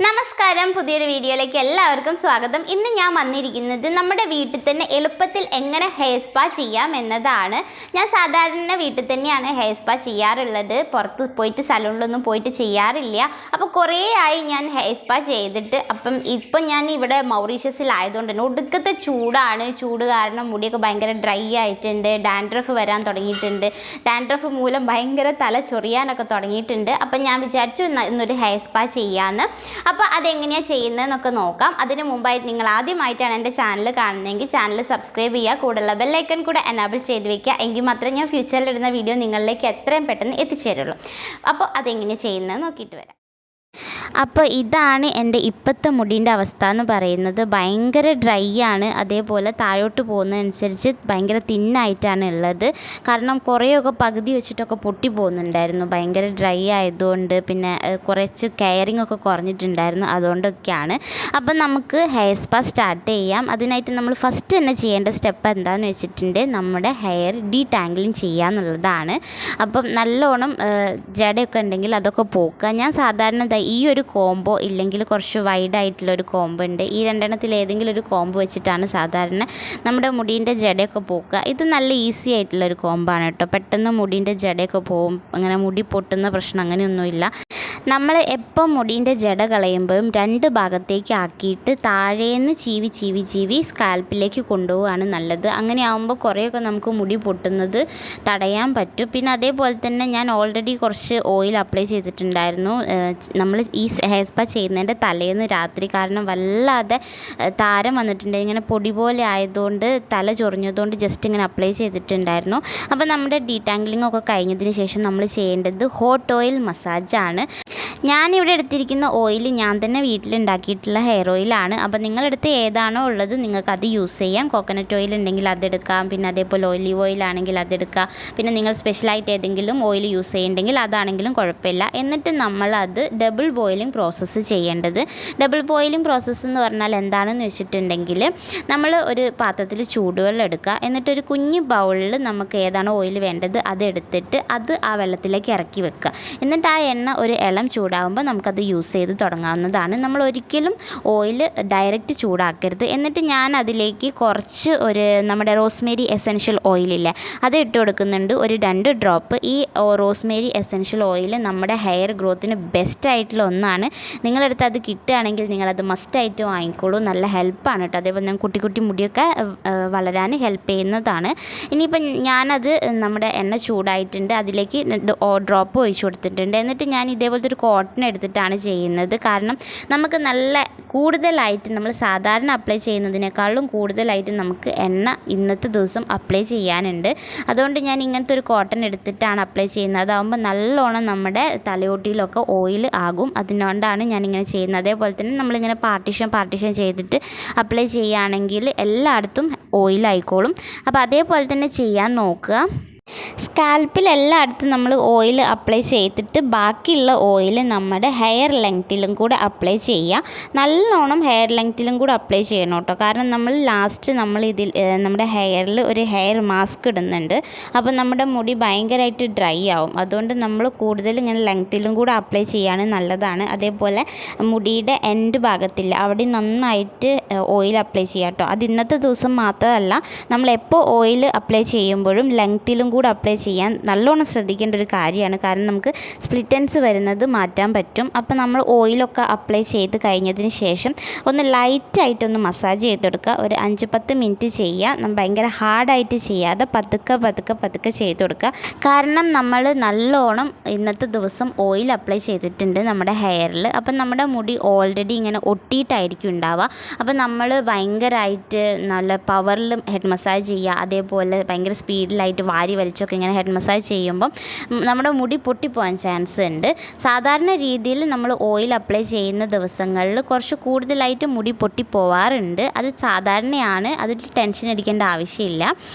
നമസ്കാരം, പുതിയൊരു വീഡിയോയിലേക്ക് എല്ലാവർക്കും സ്വാഗതം. ഇന്ന് ഞാൻ വന്നിരിക്കുന്നത് നമ്മുടെ വീട്ടിൽ തന്നെ എളുപ്പത്തിൽ എങ്ങനെ ഹെയർ സ്പാ ചെയ്യാം എന്നതാണ്. ഞാൻ സാധാരണ വീട്ടിൽ തന്നെയാണ് ഹെയർ സ്പാ ചെയ്യാറുള്ളത്, പുറത്ത് പോയിട്ട് സലൂണിലൊന്നും പോയിട്ട് ചെയ്യാറില്ല. അപ്പോൾ കുറേ ആയി ഞാൻ ഹെയർ സ്പാ ചെയ്തിട്ട്. ഇപ്പം ഞാൻ ഇവിടെ മൗറീഷ്യസിലായതുകൊണ്ട് തന്നെ ഒടുക്കത്തെ ചൂടാണ്. ചൂട് കാരണം മുടിയൊക്കെ ഭയങ്കര ഡ്രൈ ആയിട്ടുണ്ട്, ഡാൻഡ്രഫ് വരാൻ തുടങ്ങിയിട്ടുണ്ട്. ഡാൻഡ്രഫ് മൂലം ഭയങ്കര തല ചൊറിയാനൊക്കെ തുടങ്ങിയിട്ടുണ്ട്. അപ്പം ഞാൻ വിചാരിച്ചു ഇന്നൊരു ഹെയർ സ്പാ ചെയ്യാമെന്ന്. അപ്പോൾ അതെങ്ങനെയാണ് ചെയ്യുന്നതെന്നൊക്കെ നോക്കാം. അതിന് മുമ്പായിട്ട് നിങ്ങൾ ആദ്യമായിട്ടാണ് എൻ്റെ ചാനൽ കാണുന്നതെങ്കിൽ ചാനൽ സബ്സ്ക്രൈബ് ചെയ്യുക, കൂടെയുള്ള ബെല്ലൈക്കൺ കൂടെ എനാബിൾ ചെയ്ത് വയ്ക്കുക. എങ്കിൽ മാത്രമേ ഞാൻ ഫ്യൂച്ചറിൽ ഇടുന്ന വീഡിയോ നിങ്ങളിലേക്ക് എത്രയും പെട്ടെന്ന് എത്തിച്ചേരുള്ളൂ. അപ്പോൾ അതെങ്ങനെയാണ് ചെയ്യുന്നത് നോക്കിയിട്ട് വരാം. അപ്പോൾ ഇതാണ് എൻ്റെ ഇപ്പോഴത്തെ മുടീൻ്റെ അവസ്ഥ എന്ന് പറയുന്നത്. ഭയങ്കര ഡ്രൈ ആണ്, അതേപോലെ താഴോട്ട് പോകുന്നതനുസരിച്ച് ഭയങ്കര തിന്നായിട്ടാണ് ഉള്ളത്. കാരണം കുറേയൊക്കെ പകുതി വെച്ചിട്ടൊക്കെ പൊട്ടി പോകുന്നുണ്ടായിരുന്നു, ഭയങ്കര ഡ്രൈ ആയതുകൊണ്ട്. പിന്നെ കുറച്ച് കെയറിങ് ഒക്കെ കുറഞ്ഞിട്ടുണ്ടായിരുന്നു, അതുകൊണ്ടൊക്കെയാണ്. അപ്പം നമുക്ക് ഹെയർ സ്പാ സ്റ്റാർട്ട് ചെയ്യാം. അതിനായിട്ട് നമ്മൾ ഫസ്റ്റ് തന്നെ ചെയ്യേണ്ട സ്റ്റെപ്പ് എന്താണെന്ന് വെച്ചിട്ടുണ്ട്, നമ്മുടെ ഹെയർ ഡീടാംഗ്ലിങ് ചെയ്യുക എന്നുള്ളതാണ്. അപ്പം നല്ലോണം ജടയൊക്കെ ഉണ്ടെങ്കിൽ അതൊക്കെ പോക്കുക. ഞാൻ സാധാരണ ഈ ഒരു കോംബോ ഇല്ലെങ്കിൽ കുറച്ച് വൈഡായിട്ടുള്ളൊരു കോംബോ ഉണ്ട്. ഈ രണ്ടെണ്ണത്തിൽ ഏതെങ്കിലും ഒരു കോംബോ വെച്ചിട്ടാണ് സാധാരണ നമ്മുടെ മുടീൻ്റെ ജടയൊക്കെ പോക്കുക. ഇത് നല്ല ഈസി ആയിട്ടുള്ളൊരു കോംബോ ആണ് കേട്ടോ. പെട്ടെന്ന് മുടീൻ്റെ ജടയൊക്കെ പോവും, അങ്ങനെ മുടി പൊട്ടുന്ന പ്രശ്നം അങ്ങനെയൊന്നുമില്ല. നമ്മൾ എപ്പോൾ മുടീൻ്റെ ജട കളയുമ്പോഴും രണ്ട് ഭാഗത്തേക്ക് ആക്കിയിട്ട് താഴേന്ന് ചീവി സ്കാൽപ്പിലേക്ക് കൊണ്ടുപോവുകയാണ് നല്ലത്. അങ്ങനെ ആകുമ്പോൾ കുറേയൊക്കെ നമുക്ക് മുടി പൊട്ടുന്നത് തടയാൻ പറ്റും. പിന്നെ അതേപോലെ തന്നെ ഞാൻ ഓൾറെഡി കുറച്ച് ഓയിൽ അപ്ലൈ ചെയ്തിട്ടുണ്ടായിരുന്നു നമ്മൾ ഈ ഹെയർ സ്പാ ചെയ്യുന്നതിൻ്റെ തലേന്ന് രാത്രി. കാരണം വല്ലാതെ താരം വന്നിട്ടുണ്ട്, ഇങ്ങനെ പൊടി പോലെ ആയതുകൊണ്ട് തല ചൊറിഞ്ഞതുകൊണ്ട് ജസ്റ്റ് ഇങ്ങനെ അപ്ലൈ ചെയ്തിട്ടുണ്ടായിരുന്നു. അപ്പോൾ നമ്മുടെ ഡീടാംഗ്ലിംഗ് ഒക്കെ കഴിഞ്ഞതിന് ശേഷം നമ്മൾ ചെയ്യേണ്ടത് ഹോട്ട് ഓയിൽ മസാജാണ്. ഞാനിവിടെ എടുത്തിരിക്കുന്ന ഓയിൽ ഞാൻ തന്നെ വീട്ടിലുണ്ടാക്കിയിട്ടുള്ള ഹെയർ ഓയിലാണ്. അപ്പോൾ നിങ്ങളടുത്ത് ഏതാണോ ഉള്ളത് നിങ്ങൾക്കത് യൂസ് ചെയ്യാം. കോക്കനട്ട് ഓയിൽ ഉണ്ടെങ്കിൽ അതെടുക്കാം, പിന്നെ അതേപോലെ ഒലീവ് ഓയിൽ ആണെങ്കിൽ അതെടുക്കാം. പിന്നെ നിങ്ങൾ സ്പെഷ്യലായിട്ട് ഏതെങ്കിലും ഓയിൽ യൂസ് ചെയ്യുന്നുണ്ടെങ്കിൽ അതാണെങ്കിലും കുഴപ്പമില്ല. എന്നിട്ട് നമ്മളത് ഡബിൾ ബോയിലിംഗ് പ്രോസസ്സ് ചെയ്യേണ്ടത്. ഡബിൾ ബോയിലിംഗ് പ്രോസസ്സ് എന്ന് പറഞ്ഞാൽ എന്താണെന്ന് വെച്ചിട്ടുണ്ടെങ്കിൽ, നമ്മൾ ഒരു പാത്രത്തിൽ ചൂടുവെള്ളം എടുക്കുക, എന്നിട്ടൊരു കുഞ്ഞ് ബൗളിൽ നമുക്ക് ഏതാണോ ഓയിൽ വേണ്ടത് അതെടുത്തിട്ട് അത് ആ വെള്ളത്തിലേക്ക് ഇറക്കി വെക്കുക. എന്നിട്ട് ആ എണ്ണ ഒരു ഇളം ചൂടാകുമ്പോൾ നമുക്കത് യൂസ് ചെയ്ത് തുടങ്ങാവുന്നതാണ്. നമ്മൾ ഒരിക്കലും ഓയിൽ ഡയറക്റ്റ് ചൂടാക്കരുത്. എന്നിട്ട് ഞാൻ അതിലേക്ക് കുറച്ച് നമ്മുടെ റോസ്മേരി എസൻഷ്യൽ ഓയിലില്ലേ അത് ഇട്ട് കൊടുക്കുന്നുണ്ട്, ഒരു 2 ഡ്രോപ്പ്. ഈ റോസ്മേരി എസൻഷ്യൽ ഓയിൽ നമ്മുടെ ഹെയർ ഗ്രോത്തിന് ബെസ്റ്റ് ആയിട്ടുള്ള ഒന്നാണ്. നിങ്ങളടുത്ത് അത് കിട്ടുകയാണെങ്കിൽ നിങ്ങളത് മസ്റ്റായിട്ട് വാങ്ങിക്കോളൂ, നല്ല ഹെൽപ്പാണ് കേട്ടോ. അതേപോലെ ഞാൻ കുട്ടി മുടിയൊക്കെ വളരാൻ ഹെൽപ്പ് ചെയ്യുന്നതാണ്. ഇനിയിപ്പം ഞാനത് നമ്മുടെ എണ്ണ ചൂടായിട്ടുണ്ട്, അതിലേക്ക് ഡ്രോപ്പ് ഒഴിച്ചു കൊടുത്തിട്ടുണ്ട്. എന്നിട്ട് ഞാൻ ഇതേപോലത്തെ ഒരു കോട്ടൺ എടുത്തിട്ടാണ് ചെയ്യുന്നത്. കാരണം നമുക്ക് നല്ല കൂടുതലായിട്ട് നമ്മൾ സാധാരണ അപ്ലൈ ചെയ്യുന്നതിനേക്കാളും കൂടുതലായിട്ട് നമുക്ക് എണ്ണ ഇന്നത്തെ ദിവസം അപ്ലൈ ചെയ്യാനുണ്ട്. അതുകൊണ്ട് ഞാൻ ഇങ്ങനത്തെ ഒരു കോട്ടൺ എടുത്തിട്ടാണ് അപ്ലൈ ചെയ്യുന്നത്. അതാകുമ്പോൾ നല്ലോണം നമ്മുടെ തലയോട്ടിയിലൊക്കെ ഓയിൽ ആകും. അതുകൊണ്ടാണ് ഞാനിങ്ങനെ ചെയ്യുന്നത്. അതേപോലെ തന്നെ നമ്മളിങ്ങനെ പാർട്ടീഷൻ ചെയ്തിട്ട് അപ്ലൈ ചെയ്യുകയാണെങ്കിൽ എല്ലായിടത്തും ഓയിലായിക്കോളും. അപ്പോൾ അതേപോലെ തന്നെ ചെയ്യാൻ നോക്കുക. സ്കാൽപ്പിൽ എല്ലായിടത്തും നമ്മൾ ഓയിൽ അപ്ലൈ ചെയ്തിട്ട് ബാക്കിയുള്ള ഓയിൽ നമ്മുടെ ഹെയർ ലെങ്ത്തിലും കൂടെ അപ്ലൈ ചെയ്യുക. നല്ലോണം ഹെയർ ലെങ്ത്തിലും കൂടെ അപ്ലൈ ചെയ്യണം കേട്ടോ. കാരണം നമ്മൾ ലാസ്റ്റ് നമ്മുടെ ഹെയറിൽ ഒരു ഹെയർ മാസ്ക് ഇടുന്നുണ്ട്. അപ്പോൾ നമ്മുടെ മുടി ഭയങ്കരമായിട്ട് ഡ്രൈ ആവും. അതുകൊണ്ട് നമ്മൾ കൂടുതൽ ഇങ്ങനെ ലെങ്ത്തിലും കൂടെ അപ്ലൈ ചെയ്യാണ് നല്ലതാണ്. അതേപോലെ മുടിയുടെ എൻഡ് ഭാഗത്തില്ല അവിടെ നന്നായിട്ട് ഓയിൽ അപ്ലൈ ചെയ്യുക കേട്ടോ. അത് ഇന്നത്തെ ദിവസം മാത്രമല്ല, നമ്മളെപ്പോൾ ഓയിൽ അപ്ലൈ ചെയ്യുമ്പോഴും ലെങ്ത്തിലും കൂടെ അപ്ലൈ ചെയ്യാൻ നല്ലോണം ശ്രദ്ധിക്കേണ്ട ഒരു കാര്യമാണ്. കാരണം നമുക്ക് സ്പ്ലിറ്റ് എൻഡ്സ് വരുന്നത് മാറ്റാൻ പറ്റും. അപ്പോൾ നമ്മൾ ഓയിലൊക്കെ അപ്ലൈ ചെയ്ത് കഴിഞ്ഞതിന് ശേഷം ഒന്ന് ലൈറ്റായിട്ടൊന്ന് മസാജ് ചെയ്തെടുക്കുക. ഒരു 5-10 മിനിറ്റ് ചെയ്യുക. ഭയങ്കര ഹാർഡായിട്ട് ചെയ്യാതെ പതുക്കെ ചെയ്ത് കൊടുക്കുക. കാരണം നമ്മൾ നല്ലോണം ഇന്നത്തെ ദിവസം ഓയിൽ അപ്ലൈ ചെയ്തിട്ടുണ്ട് നമ്മുടെ ഹെയറിൽ. അപ്പം നമ്മുടെ മുടി ഓൾറെഡി ഇങ്ങനെ ഒട്ടിയിട്ടായിരിക്കും ഉണ്ടാവുക. അപ്പം നമ്മൾ ഭയങ്കരമായിട്ട് നല്ല പവറിലും ഹെഡ് മസാജ് ചെയ്യുക, അതേപോലെ ഭയങ്കര സ്പീഡിലായിട്ട് വാരി വലിച്ചൊക്കെ ഇങ്ങനെ ഹെഡ് മസാജ് ചെയ്യുമ്പം നമ്മുടെ മുടി പൊട്ടിപ്പോകാൻ ചാൻസ് ഉണ്ട്. സാധാരണ രീതിയിൽ നമ്മൾ ഓയിൽ അപ്ലൈ ചെയ്യുന്ന ദിവസങ്ങളിൽ കുറച്ച് കൂടുതലായിട്ട് മുടി പൊട്ടിപ്പോവാറുണ്ട്. അത് സാധാരണയാണ്, അതിൽ ടെൻഷൻ അടിക്കേണ്ട ആവശ്യമില്ല.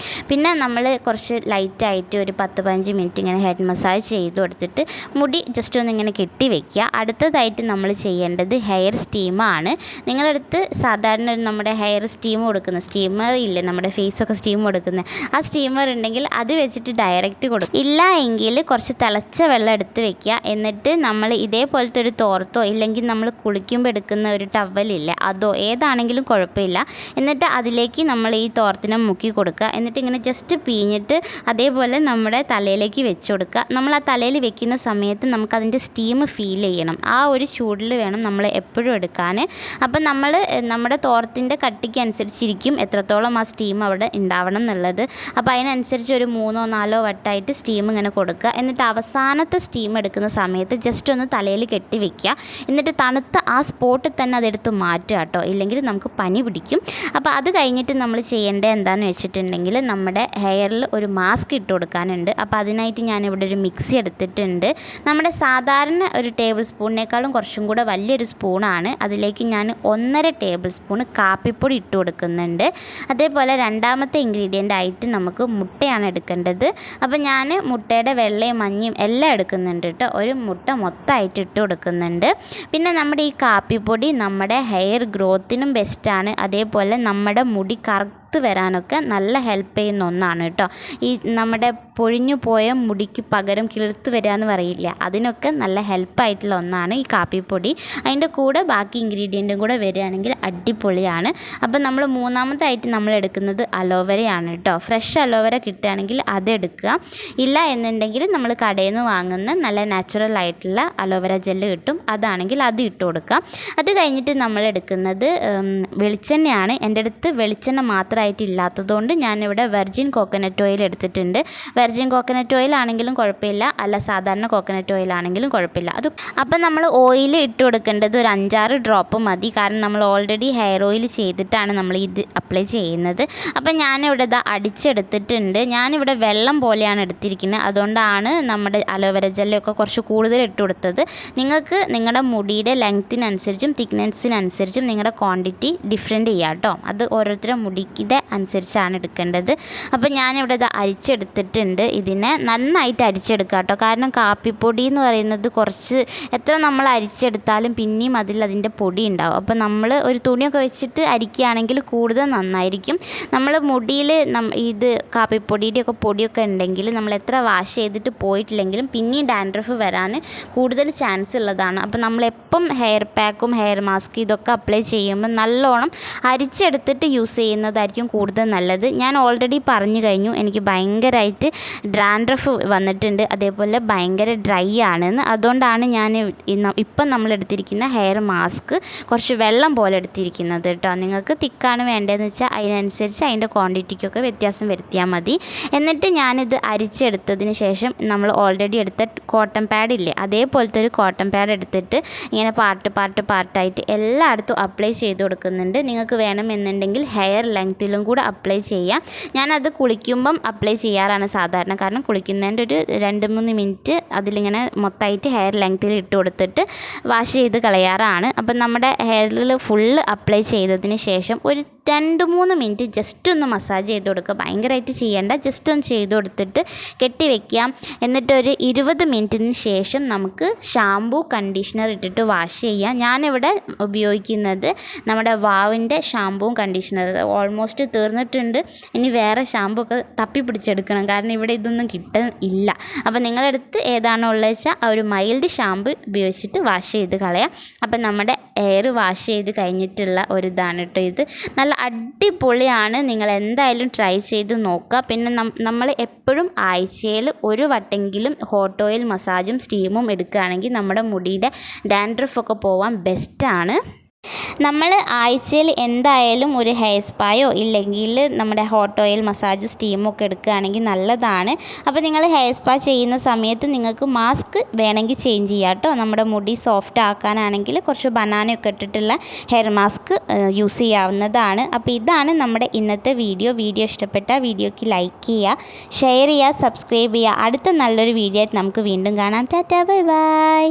പിന്നെ നമ്മൾ കുറച്ച് ലൈറ്റായിട്ട് ഒരു 10-15 മിനിറ്റ് ഇങ്ങനെ ഹെഡ് മസാജ് ചെയ്ത് കൊടുത്തിട്ട് മുടി ജസ്റ്റ് ഒന്ന് ഇങ്ങനെ കെട്ടി വയ്ക്കുക. അടുത്തതായിട്ട് നമ്മൾ ചെയ്യേണ്ടത് ഹെയർ സ്റ്റീമാണ്. നിങ്ങളടുത്ത് സാധാരണ സാധാരണ നമ്മുടെ ഹെയർ സ്റ്റീം കൊടുക്കുന്ന സ്റ്റീമർ ഇല്ലേ, നമ്മുടെ ഫേസൊക്കെ സ്റ്റീം കൊടുക്കുന്ന ആ സ്റ്റീമർ ഉണ്ടെങ്കിൽ അത് വെച്ചിട്ട് ഡയറക്റ്റ് കൊടുക്കും. ഇല്ല എങ്കിൽ കുറച്ച് തിളച്ച വെള്ളം എടുത്ത് വെക്കുക. എന്നിട്ട് നമ്മൾ ഇതേപോലത്തെ ഒരു തോർത്തോ ഇല്ലെങ്കിൽ നമ്മൾ കുളിക്കുമ്പോൾ എടുക്കുന്ന ഒരു ടവലില്ലേ, അതോ ഏതാണെങ്കിലും കുഴപ്പമില്ല. എന്നിട്ട് അതിലേക്ക് നമ്മൾ ഈ തോർത്തിനെ മുക്കി കൊടുക്കുക. എന്നിട്ട് ഇങ്ങനെ ജസ്റ്റ് പിഴിഞ്ഞിട്ട് അതേപോലെ നമ്മുടെ തലയിലേക്ക് വെച്ച് കൊടുക്കുക. നമ്മൾ ആ തലയിൽ വെക്കുന്ന സമയത്ത് നമുക്കതിൻ്റെ സ്റ്റീം ഫീൽ ചെയ്യണം. ആ ഒരു ചൂടിൽ വേണം നമ്മൾ എപ്പോഴും എടുക്കാൻ. അപ്പം നമ്മൾ നമ്മുടെ തോർത്തിൻ്റെ കട്ടിക്ക് അനുസരിച്ചിരിക്കും എത്രത്തോളം ആ സ്റ്റീം അവിടെ ഉണ്ടാവണം എന്നുള്ളത്. അപ്പോൾ അതിനനുസരിച്ച് ഒരു 3-4 വട്ടമായിട്ട് സ്റ്റീം ഇങ്ങനെ കൊടുക്കുക. എന്നിട്ട് അവസാനത്തെ സ്റ്റീം എടുക്കുന്ന സമയത്ത് ജസ്റ്റ് ഒന്ന് തലയിൽ കെട്ടി വെക്കുക. എന്നിട്ട് തണുത്ത ആ സ്പോട്ടിൽ തന്നെ അതെടുത്ത് മാറ്റുക കേട്ടോ, ഇല്ലെങ്കിൽ നമുക്ക് പനി പിടിക്കും. അപ്പോൾ അത് കഴിഞ്ഞിട്ട് നമ്മൾ ചെയ്യേണ്ടത് എന്താണെന്ന് വെച്ചിട്ടുണ്ടെങ്കിൽ നമ്മുടെ ഹെയറിൽ ഒരു മാസ്ക് ഇട്ട് കൊടുക്കാനുണ്ട്. അപ്പോൾ അതിനായിട്ട് ഞാനിവിടെ ഒരു മിക്സി എടുത്തിട്ടുണ്ട്. നമ്മുടെ സാധാരണ ഒരു ടേബിൾ സ്പൂണിനേക്കാളും കുറച്ചും കൂടെ വലിയൊരു സ്പൂണാണ്. അതിലേക്ക് ഞാൻ 1.5 ടേബിൾ സ്പൂൺ കാപ്പിപ്പൊടി ഇട്ട് കൊടുക്കുന്നുണ്ട്. അതേപോലെ രണ്ടാമത്തെ ഇൻഗ്രീഡിയൻ്റ് ആയിട്ട് നമുക്ക് മുട്ടയാണ് എടുക്കേണ്ടത്. അപ്പോൾ ഞാൻ മുട്ടയുടെ വെള്ളയും മഞ്ഞയും എല്ലാം എടുക്കുന്നുണ്ട് കേട്ടോ. ഒരു മുട്ട മൊത്തമായിട്ട് ഇട്ട് കൊടുക്കുന്നുണ്ട്. പിന്നെ നമ്മുടെ ഈ കാപ്പിപ്പൊടി നമ്മുടെ ഹെയർ ഗ്രോത്തിനും ബെസ്റ്റാണ്. അതേപോലെ നമ്മുടെ മുടി വരാനൊക്കെ നല്ല ഹെൽപ്പ് ചെയ്യുന്ന ഒന്നാണ് കേട്ടോ. ഈ നമ്മുടെ പൊഴിഞ്ഞു പോയ മുടിക്ക് പകരം കിളിർത്ത് വരിക എന്ന് പറയില്ല, അതിനൊക്കെ നല്ല ഹെൽപ്പായിട്ടുള്ള ഒന്നാണ് ഈ കാപ്പിപ്പൊടി. അതിൻ്റെ കൂടെ ബാക്കി ഇൻഗ്രീഡിയൻറ്റും കൂടെ വരികയാണെങ്കിൽ അടിപൊളിയാണ്. അപ്പം നമ്മൾ മൂന്നാമതായിട്ട് നമ്മൾ എടുക്കുന്നത് അലോവേരയാണ് കേട്ടോ. ഫ്രഷ് അലോവേര കിട്ടുകയാണെങ്കിൽ അതെടുക്കുക. ഇല്ല എന്നുണ്ടെങ്കിൽ നമ്മൾ കടയിൽ നിന്ന് വാങ്ങുന്ന നല്ല നാച്ചുറൽ ആയിട്ടുള്ള അലോവേര ജെല്ല് കിട്ടും, അതാണെങ്കിൽ അത് ഇട്ട് കൊടുക്കുക. അത് കഴിഞ്ഞിട്ട് നമ്മൾ എടുക്കുന്നത് വെളിച്ചെണ്ണയാണ്. എൻ്റെ അടുത്ത് വെളിച്ചെണ്ണ മാത്രമായിട്ട് ഇല്ലാത്തതുകൊണ്ട് ഞാനിവിടെ വെർജിൻ കോക്കനട്ട് ഓയിൽ എടുത്തിട്ടുണ്ട്. വെർജിൻ കോക്കനട്ട് ഓയിൽ ആണെങ്കിലും കുഴപ്പമില്ല, അല്ല സാധാരണ കോക്കനട്ട് ഓയിൽ ആണെങ്കിലും കുഴപ്പമില്ല. അപ്പം നമ്മൾ ഓയിൽ ഇട്ട് കൊടുക്കേണ്ടത് ഒരു 5-6 ഡ്രോപ്പ് മതി. കാരണം നമ്മൾ ഓൾറെഡി ഹെയർ ഓയിൽ ചെയ്തിട്ടാണ് നമ്മൾ ഇത് അപ്ലൈ ചെയ്യുന്നത്. അപ്പം ഞാനിവിടെ ഇത് അടിച്ചെടുത്തിട്ടുണ്ട്. ഞാനിവിടെ വെള്ളം പോലെയാണ് എടുത്തിരിക്കുന്നത്, അതുകൊണ്ടാണ് നമ്മുടെ അലോവേര ജെല്ലൊക്കെ കുറച്ച് കൂടുതൽ ഇട്ട് കൊടുത്തത്. നിങ്ങൾക്ക് നിങ്ങളുടെ മുടിയുടെ ലെങ്ത്തിനനുസരിച്ചും തിക്നെസ്സിനനുസരിച്ചും നിങ്ങളുടെ ക്വാണ്ടിറ്റി ഡിഫറെൻറ്റ് ചെയ്യാം കേട്ടോ. അത് ഓരോരുത്തരുടെ മുടിക്കിൻ്റെ അനുസരിച്ചാണ് എടുക്കേണ്ടത്. അപ്പോൾ ഞാനിവിടെ ഇത് അരിച്ചെടുത്തിട്ടുണ്ട്. ഇതിനെ നന്നായിട്ട് അരിച്ചെടുക്കുക കേട്ടോ. കാരണം കാപ്പിപ്പൊടി എന്ന് പറയുന്നത് കുറച്ച് എത്ര നമ്മൾ അരിച്ചെടുത്താലും പിന്നെയും അതിൻ്റെ പൊടി ഉണ്ടാവും. അപ്പോൾ നമ്മൾ ഒരു തുണിയൊക്കെ വെച്ചിട്ട് അരിക്കുകയാണെങ്കിൽ കൂടുതൽ നന്നായിരിക്കും. നമ്മൾ മുടിയിൽ ഇത് കാപ്പിപ്പൊടിയുടെയൊക്കെ പൊടിയൊക്കെ ഉണ്ടെങ്കിൽ നമ്മൾ എത്ര വാഷ് ചെയ്തിട്ട് പോയിട്ടില്ലെങ്കിലും പിന്നെയും ഡാൻഡ്രഫ് വരാൻ കൂടുതൽ ചാൻസ് ഉള്ളതാണ്. അപ്പോൾ നമ്മളെപ്പം ഹെയർ പാക്കും ഹെയർ മാസ്ക് ഇതൊക്കെ അപ്ലൈ ചെയ്യുമ്പോൾ നല്ലോണം അരിച്ചെടുത്തിട്ട് യൂസ് ചെയ്യുന്നതായിരിക്കും കൂടുതൽ നല്ലത്. ഞാൻ ഓൾറെഡി പറഞ്ഞു കഴിഞ്ഞു, എനിക്ക് ഭയങ്കരമായിട്ട് ഡാൻഡ്രഫ് വന്നിട്ടുണ്ട്, അതേപോലെ ഭയങ്കര ഡ്രൈ ആണെന്ന്. അതുകൊണ്ടാണ് ഞാൻ ഇപ്പം നമ്മൾ എടുത്തിരിക്കുന്ന ഹെയർ മാസ്ക് കുറച്ച് വെള്ളം പോലെ എടുത്തിരിക്കുന്നത് കേട്ടോ. നിങ്ങൾക്ക് തിക്കാണ് വേണ്ടതെന്ന് വെച്ചാൽ അതിനനുസരിച്ച് അതിൻ്റെ ക്വാണ്ടിറ്റിക്കൊക്കെ വ്യത്യാസം വരുത്തിയാൽ മതി. എന്നിട്ട് ഞാനിത് അരിച്ചെടുത്തതിന് ശേഷം നമ്മൾ ഓൾറെഡി എടുത്ത കോട്ടൺ പാഡ് ഇല്ലേ, അതേപോലത്തെ ഒരു കോട്ടൺ പാഡ് എടുത്തിട്ട് ഇങ്ങനെ പാർട്ടായിട്ട് എല്ലായിടത്തും അപ്ലൈ ചെയ്ത് കൊടുക്കുന്നുണ്ട്. നിങ്ങൾക്ക് വേണമെന്നുണ്ടെങ്കിൽ ഹെയർ ലെങ്ത്തിലും കൂടെ അപ്ലൈ ചെയ്യാം. ഞാനത് കുളിക്കുമ്പം അപ്ലൈ ചെയ്യാറാണ് സാധാരണ. കാരണം കുളിക്കുന്നതിൻ്റെ ഒരു 2-3 മിനിറ്റ് അതിലിങ്ങനെ മൊത്തമായിട്ട് ഹെയർ ലെങ്ത്തിൽ ഇട്ട് കൊടുത്തിട്ട് വാഷ് ചെയ്ത് കളയാറാണ്. അപ്പം നമ്മുടെ ഹെയറിൽ ഫുള്ള് അപ്ലൈ ചെയ്തതിന് ശേഷം ഒരു 2-3 മിനിറ്റ് ജസ്റ്റ് ഒന്ന് മസാജ് ചെയ്ത് കൊടുക്കുക. ഭയങ്കരമായിട്ട് ചെയ്യേണ്ട, ജസ്റ്റ് ഒന്ന് ചെയ്ത് കൊടുത്തിട്ട് കെട്ടി വയ്ക്കാം. എന്നിട്ടൊരു 20 മിനിറ്റിന് ശേഷം നമുക്ക് ഷാമ്പൂ കണ്ടീഷണർ ഇട്ടിട്ട് വാഷ് ചെയ്യാം. ഞാനിവിടെ ഉപയോഗിക്കുന്നത് നമ്മുടെ വാവിൻ്റെ ഷാമ്പൂവും കണ്ടീഷണർ ഓൾമോസ്റ്റ് തീർന്നിട്ടുണ്ട്. ഇനി വേറെ ഷാമ്പൂ ഒക്കെ തപ്പി പിടിച്ചെടുക്കണം, കാരണം ഇവിടെ ഇതൊന്നും കിട്ടില്ല. അപ്പോൾ നിങ്ങളുടെ അടുത്ത് ഏതാണോ ഉള്ളത് വെച്ചാൽ ആ ഒരു മൈൽഡ് ഷാമ്പു ഉപയോഗിച്ചിട്ട് വാഷ് ചെയ്ത് കളയാം. അപ്പം നമ്മുടെ ഹെയർ വാഷ് ചെയ്ത് കഴിഞ്ഞിട്ടുള്ള ഒരു ഇതാണ് കേട്ടോ ഇത്. നല്ല അടിപൊളിയാണ്, നിങ്ങൾ എന്തായാലും ട്രൈ ചെയ്ത് നോക്കുക. പിന്നെ നമ്മൾ എപ്പോഴും ആഴ്ചയിൽ ഒരു വട്ടെങ്കിലും ഹോട്ട് ഓയിൽ മസാജും സ്റ്റീമും എടുക്കുകയാണെങ്കിൽ നമ്മുടെ മുടിയുടെ ഡാൻഡ്രഫൊക്കെ പോവാൻ ബെസ്റ്റാണ്. നമ്മൾ ആഴ്ചയിൽ എന്തായാലും ഒരു ഹെയർ സ്പായോ ഇല്ലെങ്കിൽ നമ്മുടെ ഹോട്ട് ഓയിൽ മസാജ് സ്റ്റീമൊക്കെ എടുക്കുകയാണെങ്കിൽ നല്ലതാണ്. അപ്പോൾ നിങ്ങൾ ഹെയർ സ്പാ ചെയ്യുന്ന സമയത്ത് നിങ്ങൾക്ക് മാസ്ക് വേണമെങ്കിൽ ചേഞ്ച് ചെയ്യാം കേട്ടോ. നമ്മുടെ മുടി സോഫ്റ്റ് ആക്കാനാണെങ്കിൽ കുറച്ച് ബനാനയൊക്കെ ഇട്ടിട്ടുള്ള ഹെയർ മാസ്ക് യൂസ് ചെയ്യാവുന്നതാണ്. അപ്പോൾ ഇതാണ് നമ്മുടെ ഇന്നത്തെ വീഡിയോ. ഇഷ്ടപ്പെട്ട വീഡിയോയ്ക്ക് ലൈക്ക് ചെയ്യുക, ഷെയർ ചെയ്യുക, സബ്സ്ക്രൈബ് ചെയ്യുക. അടുത്ത നല്ലൊരു വീഡിയോ ആയിട്ട് നമുക്ക് വീണ്ടും കാണാം. Tata, bye bye.